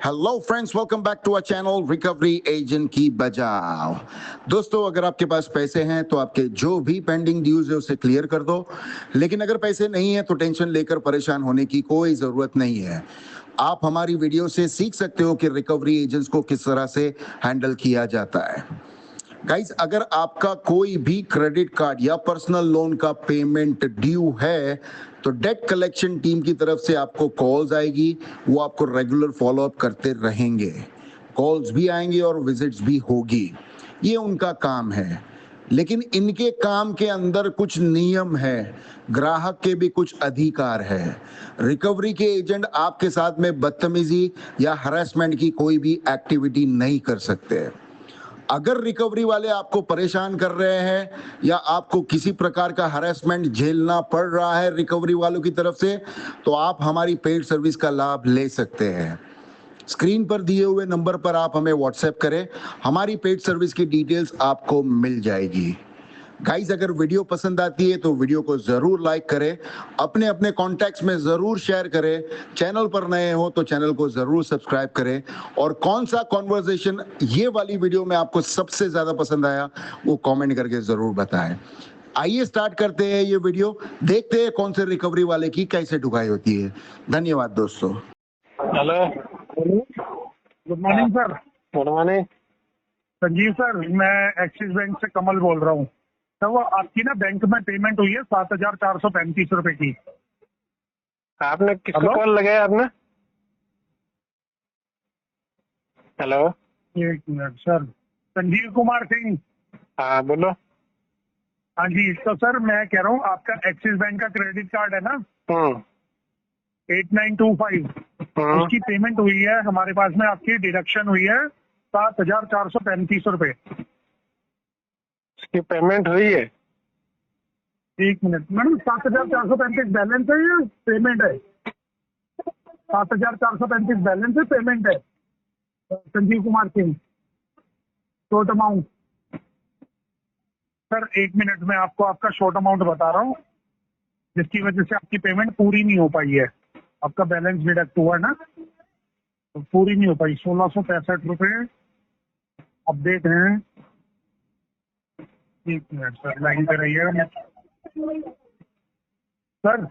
Hello friends, welcome back to our channel recovery agent की बजाओ। दोस्तों, अगर आपके पास पैसे हैं तो आपके जो भी पेंडिंग ड्यूज है उसे क्लियर कर दो। लेकिन अगर पैसे नहीं है तो टेंशन लेकर परेशान होने की कोई जरूरत नहीं है। आप हमारी वीडियो से सीख सकते हो कि रिकवरी एजेंट्स को किस तरह से हैंडल किया जाता है। गाइस, अगर आपका कोई भी क्रेडिट कार्ड या पर्सनल लोन का पेमेंट ड्यू है तो डेट कलेक्शन टीम की तरफ से आपको कॉल्स आएगी। वो आपको रेगुलर फॉलोअप करते रहेंगे। कॉल्स भी आएंगे और विजिट्स भी होगी। ये उनका काम है। लेकिन इनके काम के अंदर कुछ नियम है। ग्राहक के भी कुछ अधिकार है। रिकवरी के एजेंट आपके साथ में बदतमीजी या हरासमेंट की कोई भी एक्टिविटी नहीं कर सकते। अगर रिकवरी वाले आपको परेशान कर रहे हैं या आपको किसी प्रकार का हरासमेंट झेलना पड़ रहा है रिकवरी वालों की तरफ से, तो आप हमारी पेड सर्विस का लाभ ले सकते हैं। स्क्रीन पर दिए हुए नंबर पर आप हमें व्हाट्सएप करें। हमारी पेड सर्विस की डिटेल्स आपको मिल जाएगी। गाइस, अगर वीडियो पसंद आती है तो वीडियो को जरूर लाइक करें, अपने अपने कॉन्टैक्ट्स में जरूर शेयर करें। चैनल पर नए हो तो चैनल को जरूर सब्सक्राइब करें। और कौन सा कॉन्वर्सेशन ये वाली वीडियो में आपको सबसे ज्यादा पसंद आया वो कमेंट करके जरूर बताएं। आइए स्टार्ट करते हैं ये वीडियो। देखते हैं कौन से रिकवरी वाले की कैसे ढुकाई होती है। धन्यवाद दोस्तों। Hello, good morning sir. Good morning. Sanjeev sir, मैं एक्सिस बैंक से कमल बोल रहा हूँ। सर, वो आपकी ना बैंक में पेमेंट हुई है 7,435 रुपए की। आपने किसको हेलो? कॉल लगाया आपने? हेलो, एक मिनट सर। संजीव कुमार सिंह। हाँ बोलो। हाँ जी, तो सर मैं कह रहा हूँ आपका एक्सिस बैंक का क्रेडिट कार्ड है ना, हम्म 8925, हम्म, उसकी पेमेंट हुई है हमारे पास में। आपकी डिडक्शन हुई है 7,435 रुपए। उसकी पेमेंट हुई है? एक मिनट मैडम, 7,435 बैलेंस है या पेमेंट है? 7,435 बैलेंस है, पेमेंट है। Sanjeev Kumar Singh, short amount. Sir एक मिनट में आपको आपका शॉर्ट अमाउंट बता रहा हूँ, जिसकी वजह से आपकी पेमेंट पूरी नहीं हो पाई है। आपका बैलेंस डिडक्ट हुआ है ना, तो पूरी नहीं हो पाई। 1,665 रुपए अपडेट है। एक मिनट सर, लाइन पे रहिएगा। सर,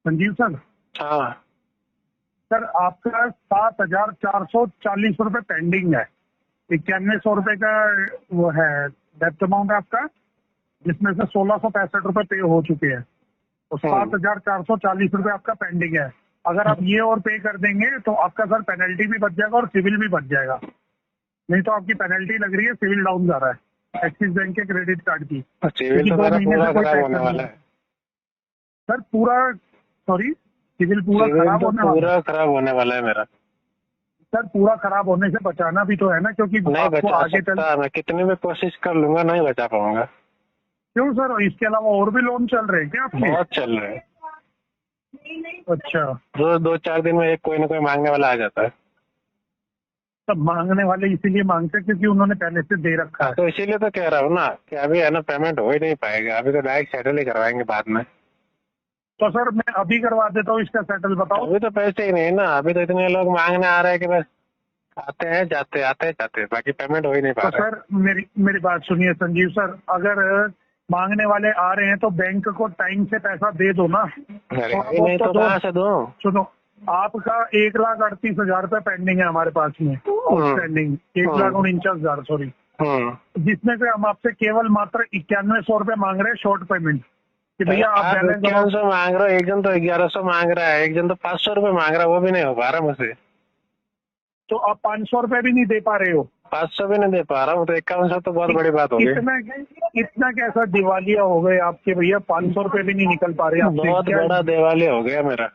संजीव सर, हाँ, सर आपका 7,440 रुपए पेंडिंग है। 9100 रुपए का वो है डेप्ट अमाउंट आपका, जिसमें से 1,665 रुपए पे हो चुके हैं। तो 7,440 रुपए आपका पेंडिंग है। अगर आप ये और पे कर देंगे तो आपका सर पेनल्टी भी बच जाएगा और सिविल भी बच जाएगा। नहीं तो आपकी पेनल्टी लग रही है, सिविल डाउन जा रहा है एक्सिस बैंक के क्रेडिट कार्ड की। सिविल तो मेरा पूरा खराब होने वाला है। सर पूरा, सॉरी, सिविल पूरा सिविल खराब तो होने वाला है। पूरा खराब होने वाला है मेरा। सर पूरा खराब होने से बचाना भी तो है ना, क्योंकि नहीं आपको बचा आगे सकता, मैं कितनी भी कोशिश कर लूंगा, नहीं बचा पाऊंगा। क्यों सर, इसके अलावा और भी लोन चल रहे हैं क्या आपके? बहुत चल रहे हैं। अच्छा, रोज 2-4 दिन में एक कोई ना कोई मांगने वाला आ जाता है। तब मांगने वाले इसीलिए मांगते हैं क्योंकि उन्होंने पहले से दे रखा है। तो इसीलिए तो कह रहा हूँ ना कि अभी है ना, पेमेंट हो ही नहीं पाएगा। अभी तो डायरेक्ट सेटल ही करवाएंगे बाद में। तो सर मैं अभी करवा देता हूँ इसका सेटल, बताओ। अभी तो पैसे ही नहीं ना। अभी तो इतने लोग मांगने आ रहे हैं कि बस आते हैं जाते, आते हैं जाते, बाकी पेमेंट हो ही नहीं पा तो रहा है। सर मेरी मेरी बात सुनिए संजीव सर, अगर मांगने वाले आ रहे हैं तो बैंक को टाइम से पैसा दे दो ना। अरे थोड़ा अभी बहुत नहीं तो दो। कहाँ से दूं? सुनो, आपका 1,38,000 रुपए पेंडिंग है हमारे पास में, आउटस्टैंडिंग 1,49,000, सॉरी, जिसमें से हम आपसे केवल मात्र 9100 रुपए मांग रहे हैं शॉर्ट पेमेंट, कि भैया आप बैलेंस 1100 मांग रहे हो, एक जन तो 1100 मांग रहा है, एक जन तो 500 रुपए मांग रहा है, वो भी नहीं हो पा रहा मुझसे। तो आप 500 रुपए भी नहीं दे पा रहे हो। 500 भी नहीं दे पा रहा हूँ तो 5100 तो बहुत बड़ी बात हो गई। इतना कैसा दिवालिया हो गए आपके भैया, 500 रुपए भी नहीं निकल पा रहे आपसे। बहुत बड़ा दिवालिया हो गया मेरा।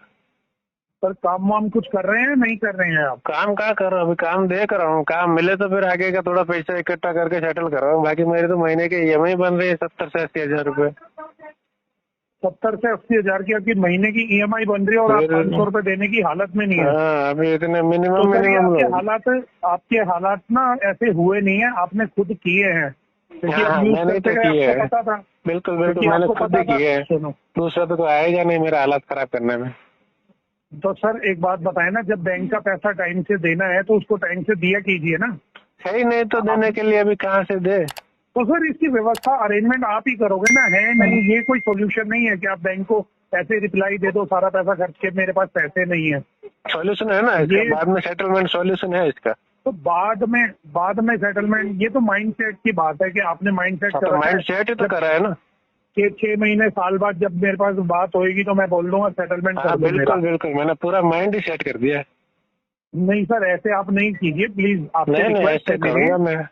सर काम वाम कुछ कर रहे हैं, नहीं कर रहे हैं आप? काम क्या कर रहा हूँ, अभी काम देख रहा हूँ। काम मिले तो फिर आगे का थोड़ा पैसा इकट्ठा करके सेटल कर रहा हूँ। बाकी मेरे तो महीने के EMI बन रही है 70 से 80 हजार रुपए। 70 से 80 हजार की आपकी महीने की EMI बन रही है और आप 500 रुपए देने की हालत में नहीं है। हाँ, अभी इतने तो मिनिमम सर ये मिनिमम आपके हालात ना ऐसे हुए नहीं है, आपने खुद किए हैं। क्योंकि हाँ, अब यूज मैंने करते तो गए किए आपको है। पता था। बिल्कुल क्योंकि बिल्कुल, मैंने आपको खुद पता ही था। किए है। सुनो, दूसरा तो कोई आएगा नहीं मेरा हालात खराब करने में। तो सर एक बात बताए ना, जब बैंक का पैसा टाइम से देना है तो उसको टाइम से दिया कीजिए ना। है ही नहीं तो देने के लिए अभी कहाँ से दे। तो सर इसकी व्यवस्था अरेंजमेंट आप ही करोगे ना, है नहीं? ये कोई सोल्यूशन नहीं है कि आप बैंक को ऐसे रिप्लाई दे दो सारा पैसा खर्च के मेरे पास पैसे नहीं है। सॉल्यूशन है ना इसका, बाद में सेटलमेंट सॉल्यूशन है इसका। तो बाद में सेटलमेंट, ये तो माइंड सेट की बात है कि आपने माइंड सेट तो माइंड सेट ही तो करा है ना कि 6 महीने साल बाद जब मेरे पास बात होएगी तो मैं बोल दूंगा सेटलमेंट कर दो मेरा। बिल्कुल बिल्कुल, मैंने पूरा माइंड ही सेट कर दिया है। नहीं सर ऐसे आप नहीं कीजिए प्लीज, आपसे नहीं रिक्वेस्ट ऐसे है मेरी। करूंगा मैं।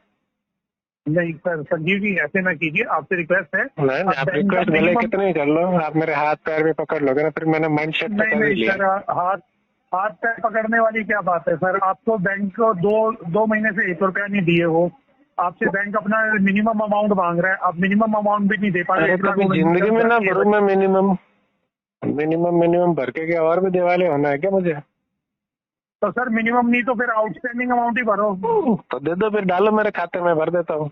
नहीं सर संजीव जी ऐसे ना कीजिए, आपसे रिक्वेस्ट है। नहीं आप बैंक रिक्वेस्ट का भले minimum- कितने ही कर लो, आप मेरे हाथ पैर भी पकड़ लोगे ना, फिर मैंने माइंड सेट तो नहीं कर ही नहीं लिया। सर, हाथ पैर पकड़ने वाली क्या बात है सर? आपको बैंक को दो महीने से 1 रुपया नहीं दिए हो, आपसे बैंक अपना मिनिमम अमाउंट मांग रहा है, आप मिनिमम अमाउंट भी नहीं दे पा रहे। अरे कभी जिंदगी में ना भरूं मैं मिनिमम भर के क्या और भी दिवाले होना है क्या मुझे? तो सर मिनिमम नहीं तो फिर आउटस्टैंडिंग अमाउंट ही भरो। तो दे दो फिर, डालो मेरे खाते में, भर देता हूँ।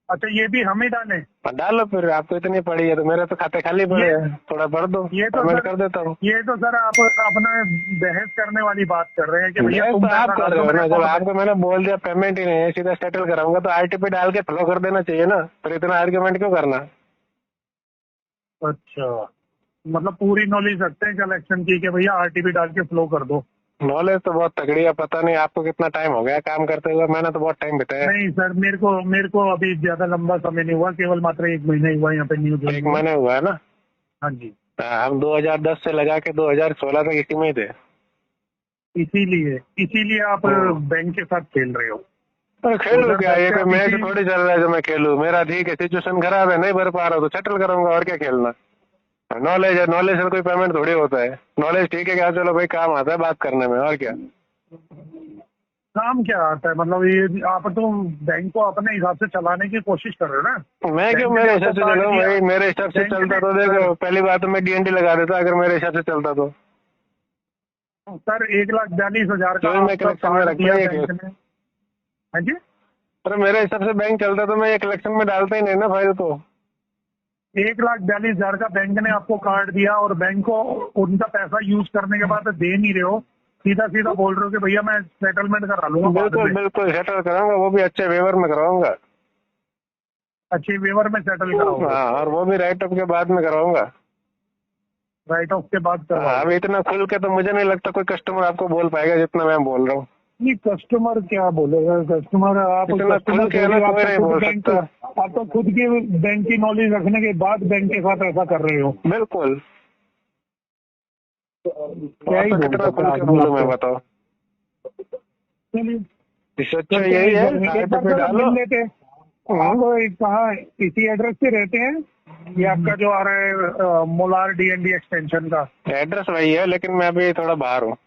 अच्छा ये भी हम ही डालें? डालो फिर, आपको इतनी पड़ी है तो मेरे तो खाते खाली पड़े हैं, थोड़ा भर दो, ये तो पेमेंट सर कर देता हूँ। ये तो सर आप अपना बहस करने वाली बात कर रहे हैं कि भैया तो तुम आप पैसा कर रहे हो दो ना, मेरे जब account में। आपको मैंने बोल दिया पेमेंट ही नहीं है, सीधा सेटल कराऊंगा तो आरटीपी डाल के फ्लो कर देना चाहिए ना, फिर इतना आर्ग्यूमेंट क्यों करना? अच्छा मतलब पूरी नॉलेज रखते हैं कलेक्शन की कि भैया आरटीपी डाल के फ्लो कर दो। नॉलेज तो बहुत तगड़ी है, पता नहीं आपको कितना टाइम हो गया काम करते हुए, मैंने तो बहुत टाइम बिताया। नहीं सर मेरे को अभी ज्यादा लंबा समय नहीं हुआ, केवल मात्र 1 महीना ही हुआ यहाँ पे न्यू ज्वाइन एक हुआ। महीने हुआ है ना? हाँ जी। हम 2010 से लगा के 2016 तक इसी में ही थे। इसीलिए आप बैंक के साथ खेल रहे हो। तो खेलू क्या, ये कोई मैच इसी- थोड़ी चल रहा है जो मैं खेलूं। मेरा ठीक है, सिचुएशन खराब है, नहीं भर पा रहा हूँ तो सेटल करूंगा, और क्या खेलना। नॉलेज है, नॉलेज से कोई पेमेंट थोड़ी होता है। नॉलेज ठीक है क्या, चलो भाई काम आता है बात करने में, और क्या। काम क्या आता है मतलब? ये आप तो बैंक को अपने हिसाब से चलाने की कोशिश कर रहे हो ना। मैं क्यों बैंक ने मेरे आपको हिसाब से कार्ड चलो दिया, भाई, मेरे हिसाब से बैंक चलता ने- तो देखो, पहली बात तो मैं डीएनडी लगा देता अगर मेरे हिसाब से चलता तो। सर 1,42,000 का जो मैं आपका कलेक्शन में कार्ड रखता दिया है बैंक ने। हाँ जी। अरे मेरे हिसाब से बैंक चलता तो मैं ये कलेक्शन में डालता ही नहीं ना फाइल को। 1,42,000 का बैंक ने आपको कार्ड दिया और बैंक को उनका पैसा यूज करने के बाद दे नहीं रहे हो, सीधा बोल रहे हो कि भैया मैं सेटलमेंट करा लूंगा बाद बिल्कुल में। बिल्कुल सेटल कराऊंगा, वो भी अच्छे वेवर में कराऊंगा। अच्छे वेवर में सेटल कराओगे? हाँ, और वो भी राइट अप के बाद में कराऊंगा। राइट ऑफ के बाद हाँ, करवाओगे? अब इतना खुल के तो मुझे नहीं लगता कोई कस्टमर आपको बोल पाएगा जितना मैं बोल रहा हूँ। नहीं कस्टमर क्या बोलेगा? कस्टमर आप इतना खुल के ना कोई नहीं बोल सकता। आप तो खुद की बैंक की नॉलेज रखने के बाद बैंक के साथ ऐसा कर रहे हो। बिल्कुल। क्या ही तो बोल कितना सकता खुल के आदमी बोलूं मैं, आपको। बताओ। चलिए इससे अच्छा यही है, एक बार पे सर डालो। मिल लेते हैं। आप कहाँ इसी एड्रेस पे रहते हैं? ये आपका जो आ रहा है मोलार डीएनडी एक्सटेंशन का एड्रेस वही है, लेकिन मैं अभी थोड़ा बाहर हूँ।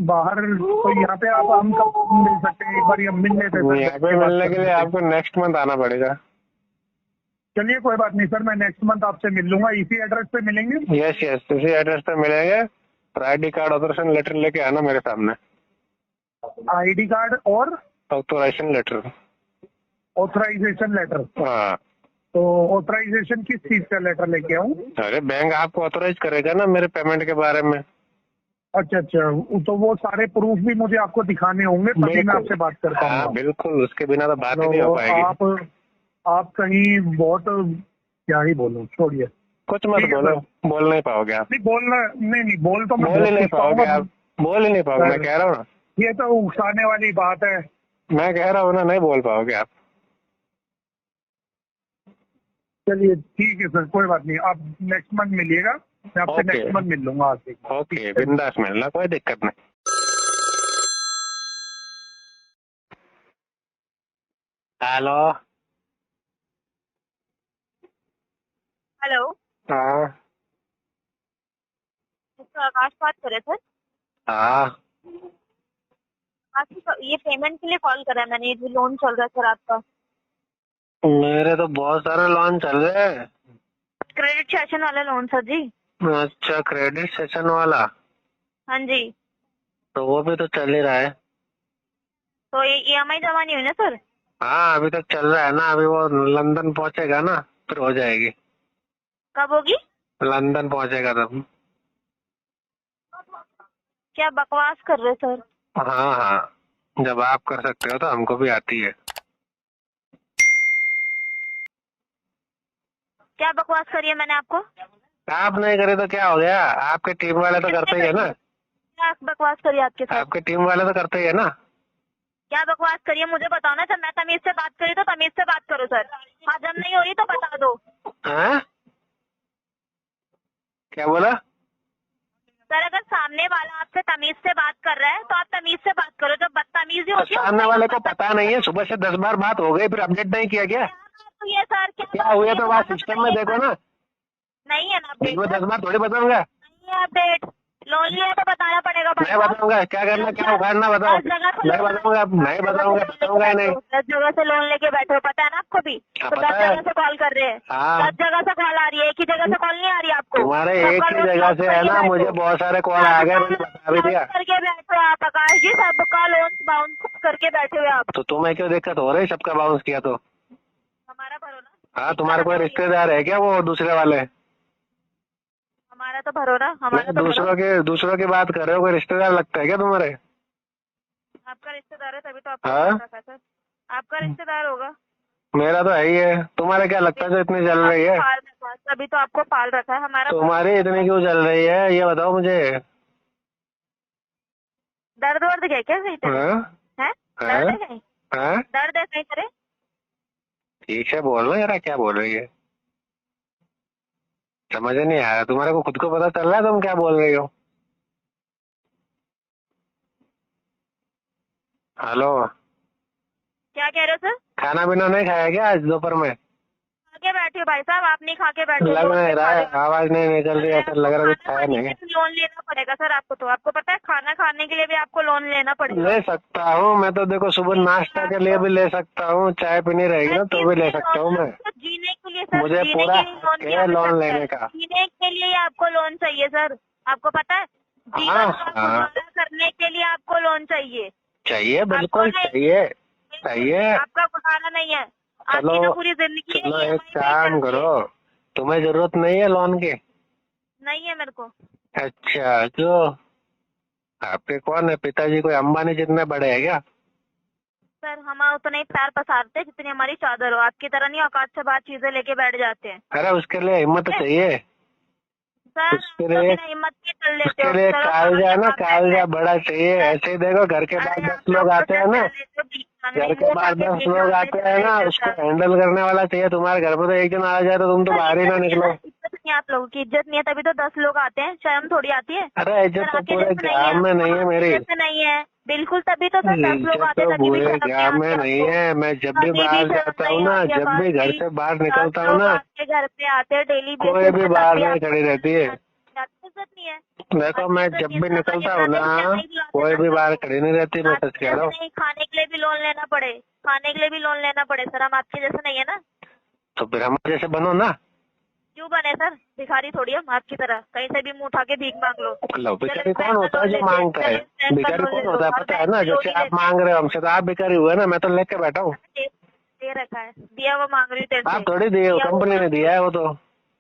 बाहर, तो यहाँ पे आप हम कब मिल सकते हैं? एक बार हम मिल लेते हैं यहाँ पे मिलने के लिए आपको नेक्स्ट मंथ आना पड़ेगा। चलिए कोई बात नहीं सर, मैं नेक्स्ट मंथ आपसे मिल लूंगा। इसी एड्रेस पे मिलेंगे? यस यस, इसी एड्रेस पे मिलेंगे। और आईडी कार्ड ऑथराइजेशन लेटर लेके आना मेरे सामने। आईडी कार्ड और ऑथराइजेशन लेटर। Authorisation letter? हाँ। तो ऑथराइजेशन किस चीज का लेटर लेके आऊँ? अरे बैंक आपको ऑथराइज करेगा ना मेरे पेमेंट के बारे में। अच्छा तो वो सारे प्रूफ भी मुझे आपको दिखाने होंगे तभी मैं बिल्कुल। आपसे बात कर हाँ पाऊंगा। बिल्कुल, उसके बिना तो बात ही नहीं हो पाएगी। आप कहीं बहुत, क्या ही बोलूं, छोड़िए। कुछ मत ठीक है बोलो, सर। बोल नहीं पाओगे आप। नहीं बोलना, नहीं बोल तो मैं बोल ही बहुत नहीं कुछ पाओगे कहूंगा। आप, बोल ही नहीं पाओगे, मैं कह रहा हूँ ना। ये तो उकसाने वाली बात है। मैं कह रहा हूँ ना, नहीं बोल पाओगे आप। चलिए ठीक है सर, कोई बात नहीं, आप नेक्स्ट मंथ मिलिएगा, मैं आपसे Okay. नेक्स्ट मंथ मिल लूंगा आपसे। ओके, बिंदास मिलना, कोई दिक्कत नहीं। हेलो। हेलो, हाँ मिस्टर आकाश बात कर रहे थे? हाँ। आपकी ये पेमेंट के लिए कॉल करा है मैंने, ये जो लोन चल रहा है सर आपका, मेरे तो बहुत सारे लोन चल रहे हैं। क्रेडिट सेशन वाला लोन सर जी। अच्छा, क्रेडिट सेशन वाला? हाँ जी। तो वो भी तो चल ही रहा है। तो ये EMI जमा नहीं हुई ना सर? हाँ, अभी तक चल रहा है ना। अभी वो लंदन पहुंचेगा ना, फिर हो जाएगी। कब होगी? लंदन पहुंचेगा तब। क्या बकवास कर रहे हो सर? हाँ हाँ, जब आप कर सकते हो तो हमको भी आती है। क्या बकवास करी है मैंने आपको? आप नहीं करे तो क्या हो गया, आपके टीम वाले तो करते ही है ना। क्या बकवास करी है आपके साथ? आपके टीम वाले तो करते ही है ना। क्या बकवास करी है मुझे बताओ ना। जब मैं तमीज से बात करी तो तमीज से बात करो सर। हाँ, जब नहीं हो रही तो बता दो। हाँ, क्या बोला? सर अगर सामने वाला आपसे तमीज से बात कर रहा है तो आप तमीज से बात करो। जब बदतमीजी तो होती है सामने वाले को पता नहीं है, सुबह से 10 बार बात हो गई, फिर अपडेट नहीं किया क्या? ये सर क्या हुआ तो बात सिस्टम में देखो ना। नहीं है ना अपडेट? मैं 10 बार थोड़ी बताऊंगा। नहीं है अपडेट। लोन लिया तो बताना पड़ेगा भाई मैं बताऊंगा क्या करना, क्या उखाड़ना, बताओ। नहीं बताऊंगा, नहीं बताऊंगा ही नहीं। 10 जगह से लोन लेके बैठे हो, पता है ना आपको भी? हाँ, तो 10 पता है। जगह से कॉल कर रहे हैं। हाँ। 10 जगह से कॉल आ रही है, एक ही जगह से कॉल नहीं आ रही आपको। तुम्हारे एक सबका ही लोन जगह लॉक से है करके ना, बैठे मुझे हो। बहुत सारे कॉल आ गए, मैंने बता भी दिया। करके बैठे हो आप आकाश जी, सबका लोन बाउंस करके बैठे हुए आप। तो तुम्हें क्यों दिक्कत हो रही, सबका बाउंस किया तो? हमारा भरो ना। हाँ, तुम्हारे कोई रिश्तेदार है क्या वो दूसरे वाले? हमारा तो भरो ना, हमारा नहीं, तो दूसरों की बात कर रहे हो, कोई रिश्तेदार लगता है क्या तुम्हारे? आपका रिश्तेदार है तभी तो आपको हाँ? फोन रखा है सर। आपका रिश्तेदार होगा। मेरा तो है ही है। तुम्हारे क्या लगता है जो इतनी चल रही है? पाल रखा है, तभी तो आपको पाल रखा है। हमारा तुम्हारी इतनी क्यों चल रही है, ये बताओ मुझे। दर्द वर्द गए क्या कहीं तेरे? हाँ? हैं? हाँ? दर्द है कहीं? हाँ? दर्द है कहीं तेरे? ठीक है, बोल लो यार, क्या बोल रही है? समझ नहीं आया, तुम्हारे को खुद को पता चल रहा है तुम क्या बोल रही हो? हेलो, क्या कह रहे हो सर? खाना पीना नहीं खाया क्या आज दोपहर में? खा के बैठे हो भाई साहब, आप नहीं खा के बैठे हो। लग लोन नहीं पे रहा खा है, रहे हो। आवाज नहीं निकल रही है, ऐसा लग रहा है कुछ खाना खाया खाने नहीं। के लिए लोन लेना पड़ेगा सर आपको। तो आपको पता है खाना खाने के लिए भी आपको लोन लेना पड़ेगा। ले सकता हूँ मैं तो, देखो सुबह नाश्ता के लिए भी ले सकता हूँ, चाय पीनी रहेगी ना तो भी ले सकता हूँ मैं। तो जीने के लिए सर, मुझे जीने पूरा के लिए लोन हक किया है जा लोन सकता है। लेने का। जीने के लिए आपको लोन चाहिए सर, आपको पता है? जीवन हाँ, का हाँ। गुजारा करने के लिए आपको लोन चाहिए। चाहिए, बिल्कुल चाहिए, चाहिए। आपका गुजारा नहीं है। चलो, आपकी तो पूरी जिंदगी चलो EMI एक पे ही काम चलती है। करो, तुम्हें जरूरत नहीं है लोन की? नहीं है मेरे को। अच्छा, क्यों? आपके कौन है, पिताजी कोई अंबानी जितने बड़े हैं क्या? सर हम उतने ही पैर पसारते हैं जितनी हमारी चादर हो। आपकी तरह नहीं औकात से बात चीजें लेके बैठ जाते हैं। अरे उसके लिए हिम्मत चाहिए। सर उसके आप तो लिए- बिना हिम्मत के चल लेते उसके हो। लिए चलो, कालजा है ना, आप कालजा ऐसे- बड़ा चाहिए। ऐसे ही देखो, घर के अरे बाहर आप 10 लोग आते हैं ना, चल लेते हो, भीख मांगने घर के के लिए बाहर जाके 10 भीख लोग मांगने आते चले हैं ना, जाते हो उसको सर। हैंडल करने वाला चाहिए। तुम्हारे घर पे तो एक जन आ जाए तो तुम तो बाहर ही ना निकलो। इज्जत नहीं है आप लोगों की, इज्जत नहीं है तभी तो 10 लोग आते हैं। शर्म थोड़ी आती है? अरे इज्जत सर तो आपके पूरे जैसे नहीं गाँव में नहीं है आपके मेरी। जैसे नहीं है, बिल्कुल। तभी तो सर 10 लोग इज्जत आते तो हैं, तभी भी पूरे शर्म नहीं गाँव में आती नहीं आपको। है। मैं जब भी कभी भी बाहर शर्म जाता नहीं हूँ ना, आती जब भी घर आकाश से बाहर जी। निकलता 10 हूँ लोग ना, आपके घर पे आते हैं डेली कोई बेसिस भी पे, बाहर तब भी नहीं आपको खड़ी रहती है। इज्जत नहीं है। देखो मैं जब भी निकलता हूँ ना, कोई भी बाहर खड़ी नहीं रहती। मैं सच कह रहा हूँ। नहीं, खाने के लिए भी लोन लेना पड़े, खाने के लिए भी लोन लेना पड़े सर। हम आपके जैसे नहीं है ना। तो फिर हम जैसे बनो ना। क्यों बने सर? भिखारी थोड़ी हम आपकी तरह, कहीं से भी मुंह उठा के भीख मांग लो। लो, भिखारी कौन होता है जो मांगता है? भिखारी कौन होता है पता है ना? जैसे आप मांग मांग रहे हो हमसे, तो आप भिखारी हुए ना, मैं तो लेके बैठा हूँ। दे रखा है, दिया वो मांग रही हूँ तेरे से। आप थोड़ी दिए हो, कंपनी ने दिया है वो तो।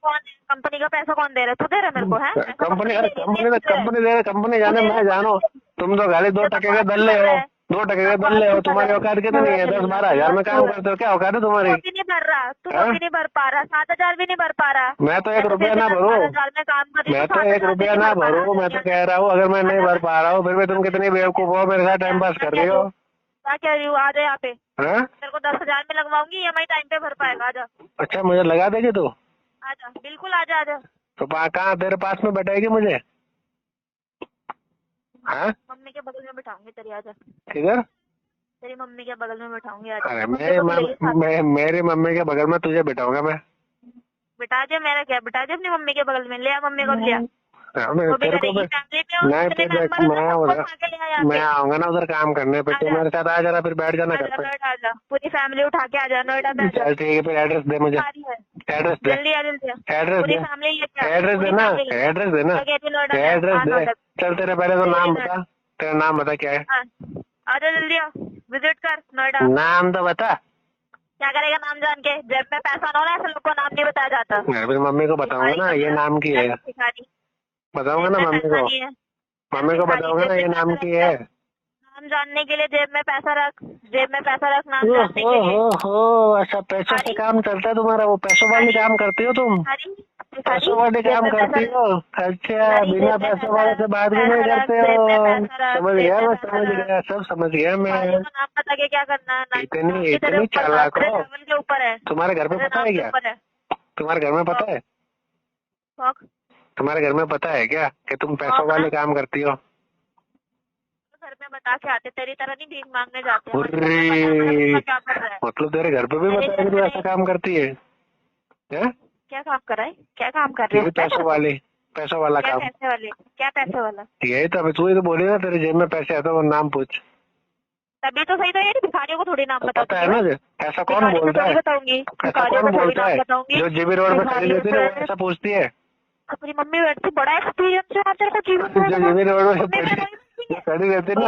कौन? कंपनी का पैसा कौन दे रहा है? तू दे रहा है मेरे को? है कंपनी दे रहे, कंपनी जाने मैं जानो। तुम तो खाली 2 टके के दल्ले हो, 2 टके के दल्ले हो। तुम्हारी औकात कितनी है? 10-12 हजार में काम करते हो, क्या औकात है तुम्हारी? भी नहीं भर रहा तू, तो भी नहीं भर पा रहा। 7,000 भी नहीं भर पा रहा। मैं तो 1 रुपया ना भरूं, 7,000 में काम कर रही मैं हूँ, तो 1 7,000 भी रुपया नहीं ना भर पा रहा। भरूं। मैं तो कह रहा हूँ, अगर मैं नहीं भर पा रहा हूँ फिर भी तुम कितनी बेवकूफ हो, मेरे साथ टाइम पास कर रही हो। क्या कह रही हूँ? आ जा यहाँ पे, हाँ? तेरे को 10,000 में लगवाऊंगी, EMI टाइम पे भर पाएगा। आजा अच्छा, मुझे लगा देगी तू? आजा, बिल्कुल आजा आजा। तो कहाँ तेरे पास में बैठाएगी मुझे? हाँ? मम्मी के बगल में बिठाऊंगी तेरी। आजा, किधर? तेरी मम्मी के बगल में बिठाऊंगी। अरे आजा, मेरी मम्मी के बगल में तुझे बिठाऊंगा मैं। बिठा दे। मेरा क्या, बिठा दे अपनी मम्मी के बगल में। ले आ मम्मी को, लिया। हाँ, वो भी तेरे को करेगी फैमिली में और नहीं, जितने फिर मेंबर हैं, मैं सबको उधर उठा के ले आ यहाँ मैं पे। आऊंगा ना उधर काम करने पे। तू आजा। मेरे साथ आ जरा, फिर बैठ जाना घर आजा पे। नोएडा, आजा, पूरी फैमिली उठा के आजा नोएडा में। आजा, चल ठीक है, फिर एड्रेस दे मुझे। सारी है। एड्रेस दे, जल्दी आ, जल्दी आ। एड्रेस पूरी दे, फैमिली लेके आ, एड्रेस पूरी देना, family लेके आ। एड्रेस देना, क्या कहती है नोएडा में? एड्रेस आ दे। नोएडा। चल तेरे पहले तो नाम जल्दी बता, तेरा नाम बता क्या है? हाँ, आजा जल्दी आ, विजिट कर नोएडा। नाम तो बता। क्या करेगा नाम जान के? जेब में पैसा ना हो ना, ऐसे लोग को नाम नहीं बताया जाता। मैं फिर मम्मी को बताऊंगा ना ये नाम की है, भिखारी। बताऊंगा ना जेब में मम्मी पैसा को। नहीं है। मम्मी को बताओगे ना ये नाम की है। नाम जानने के लिए जेब में पैसा रख, जेब में पैसा रख, नाम जानने के लिए। हो अच्छा पैसों से काम चलता है तुम्हारा, वो पैसों वाले काम करती हो तुम, पैसों वाले काम करती हो। अच्छा बिना पैसों वाले से बात भी नहीं करते हो। समझ गया मैं, समझ गया, सब समझ गया मैं। नाम बता के क्या करना है? इतनी चालाक हो। के ऊपर है। तुम्हारे घर पे पता है क्या? तुम्हारे घर में पता है? तुम्हारे घर में पता है क्या कि तुम पैसों वाले काम करती हो? घर में बता के आते, तेरी तरह नहीं भीख मांगने जाते। क्या कर रहा है? मतलब तेरे घर पे भी पता है कि तू ऐसा काम करती है? क्या काम कर रहा है? क्या काम कर रही है? पैसों वाले, पैसों वाला काम। पैसे वाले? क्या पैसे वाला? यही तो, अभी तू ही तो बोली ना तेरे जेब में पैसे आते, वो नाम पूछ। तभी तो सही, तो ये भिखारियों को थोड़ी नाम पता है ना, ऐसा कौन बोलता है? बताऊंगी, ऐसा कौन बोलता है? जो जीबी रोड पे खड़ी रहती है ना, ऐसा पूछती है? अपनी मम्मी बैठती, बड़ा एक्सपीरियंस है तेरे को जीवन में। जो जीबी रोड पे खड़ी रहती है ना,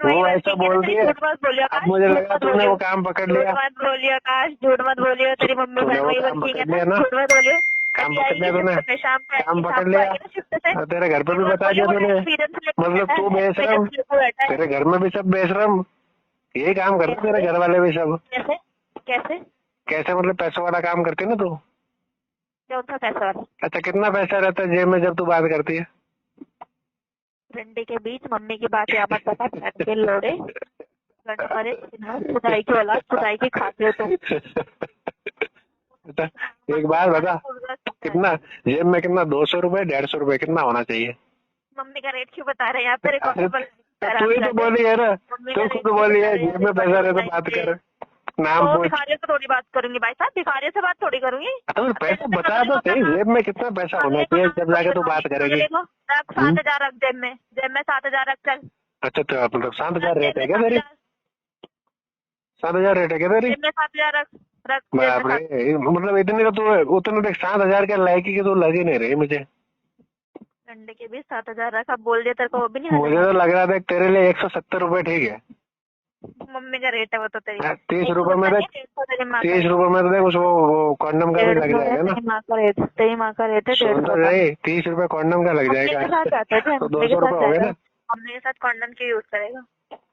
वो ऐसा बोलती है। अब मुझे लगा तुमने वो काम पकड़ लिया। मत बोलियो आकाश, झूठ मत बोलियो, तेरी मम्मी बहन वही बच्ची है ना, झूठ मत बोलियो। काम पकड़ लिया तूने, काम पकड़ लिया। तेरे घर पे भी बता दिया तूने, मतलब तू बेशरम, तेरे घर में भी सब बेशरम, यही काम करते तेरे घर वाले भी सब। कैसे कैसे कैसे मतलब पैसों वाला काम करती है ना तू? कौन सा पैसा वाला? अच्छा कितना पैसा रहता है जेब में जब तू बात करती है? डंडे के बीच मम्मी की बात या मत बता, के लोड़े अरे खुदाई की औलाद, खुदाई की खाते हो तुम। एक बात बता, कितना जेब में, कितना 200 रुपए 150 रुपए कितना होना चाहिए? मम्मी का रेट क्यों बता रहे हैं आप? तेरे को तू ही तो बोली है ना, तू खुद बोली है जेब में पैसा रहे तो बात कर, नाम पूछ। भिखारियों से थोड़ी बात करूंगी भाई साहब, भिखारियों से बात थोड़ी करूंगी। तो पैसा बता दो सही, जेब में कितना पैसा होना चाहिए जब जाके तू बात करेगी? रख 7,000 रख जेब में, जेब में 7,000 रख चल। अच्छा तो मतलब 7,000 रेट है क्या तेरी? 7,000 रेट है क्या तेरी? जेब में 7,000 रख रख। बाप रे, मतलब इतने का तू, उतने देख 7,000 के लायकी की तू लगी नहीं रही मुझे। डंडे के बीच 7,000 रख, अब बोल दिया तेरे को वो भी नहीं। मुझे तो लग रहा था तेरे लिए 170 रुपए ठीक है। मम्मी का रेट है वो तो तेरी। 30 रुपए में देख, 30 रुपए में तो देख वो कॉन्डम का भी लग जाएगा ना। तेरी माँ का रेट, तेरी माँ का रेट है 30 रुपए कॉन्डम का लग जाएगा, तो 200 रुपए हो गए ना। मम्मी के साथ कॉन्डम क्यों यूज करेगा?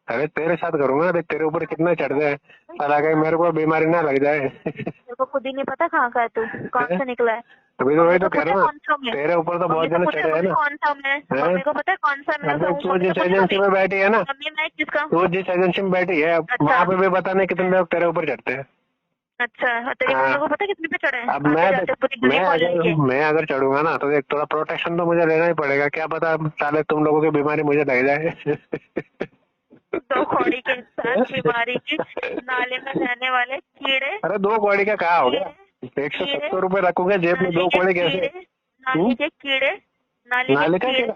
अरे तेरे साथ करूंगा, देख तेरे ऊपर कितना चढ़ जाए, पता कहीं मेरे को बीमारी ना लग जाए। तेरे को खुद ही नहीं पता कहाँ का है तू, कौन से निकला है? अभी तो वही तो कह रहा हूँ, तेरे ऊपर तो बहुत जने चढ़े है ना। कौन सा मैं? मम्मी को पता है कौन सा मैं? तू जिस एजेंसी में बैठी है ना, तू जिस एजेंसी में बैठी है, वहाँ पे भी पता नहीं कितने लोग तेरे ऊपर चढ़ते हैं। अच्छा, तेरी मम्मी को पता कितने पे चढ़े हैं? अब मैं अगर चढ़ूंगा ना तो एक थोड़ा प्रोटेक्शन तो मुझे लेना ही पड़ेगा, क्या पता साले तुम लोगों की बीमारी मुझे लग जाए। दो कौड़ी के इंसान बीमारी की, नाले में रहने वाले कीड़े। अरे 2 कौड़ी का कहा हो गया, 170 रुपए रखोगे जेब में, 2 कौड़ी कैसे? नाले के कीड़े, नाले के कीड़े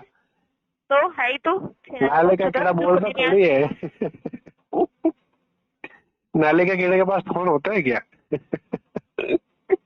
तो है ही तू। नाले का कीड़ा बोलता थोड़ी है। नाले के कीड़े के पास फोन होता है क्या?